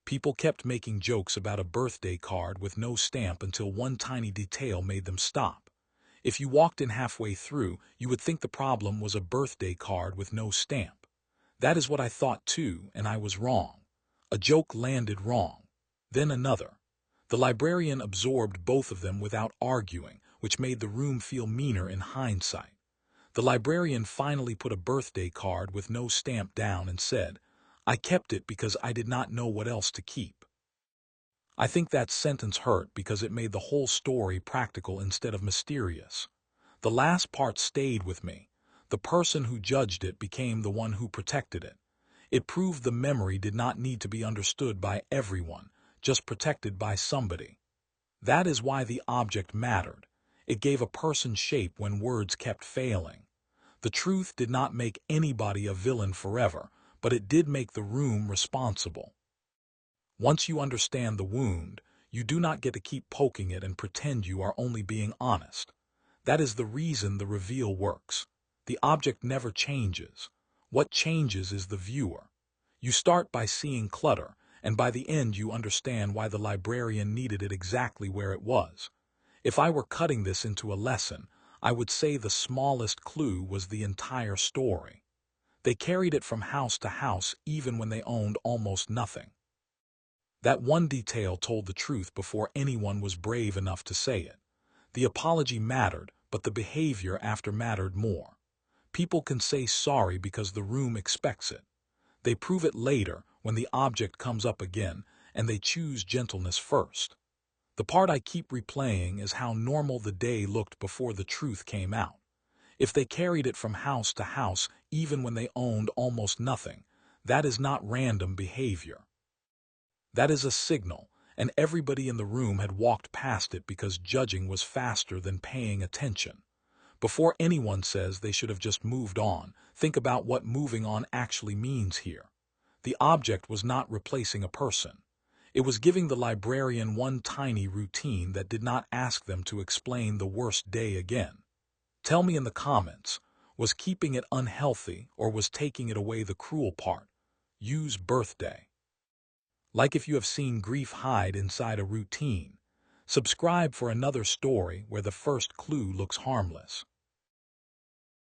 People kept making jokes about a birthday card with no stamp until one tiny detail made them stop. If you walked in halfway through, you would think the problem was a birthday card with no stamp. That is what I thought too, and I was wrong. A joke landed wrong. Then another. The librarian absorbed both of them without arguing, which made the room feel meaner in hindsight. The librarian finally put a birthday card with no stamp down and said, "I kept it because I did not know what else to keep." I think that sentence hurt because it made the whole story practical instead of mysterious. The last part stayed with me. The person who judged it became the one who protected it. It proved the memory did not need to be understood by everyone, just protected by somebody. That is why the object mattered. It gave a person shape when words kept failing. The truth did not make anybody a villain forever, but it did make the room responsible. Once you understand the wound, you do not get to keep poking it and pretend you are only being honest. That is the reason the reveal works. The object never changes. What changes is the viewer. You start by seeing clutter, and by the end you understand why the librarian needed it exactly where it was. If I were cutting this into a lesson, I would say the smallest clue was the entire story. They carried it from house to house even when they owned almost nothing. That one detail told the truth before anyone was brave enough to say it. The apology mattered, but the behavior after mattered more. People can say sorry because the room expects it. They prove it later when the object comes up again, and they choose gentleness first. The part I keep replaying is how normal the day looked before the truth came out. If they carried it from house to house, even when they owned almost nothing, that is not random behavior. That is a signal, and everybody in the room had walked past it because judging was faster than paying attention. Before anyone says they should have just moved on, think about what moving on actually means here. The object was not replacing a person. It was giving the librarian one tiny routine that did not ask them to explain the worst day again. Tell me in the comments, was keeping it unhealthy or was taking it away the cruel part? Use birthday. Like if you have seen grief hide inside a routine. Subscribe for another story where the first clue looks harmless.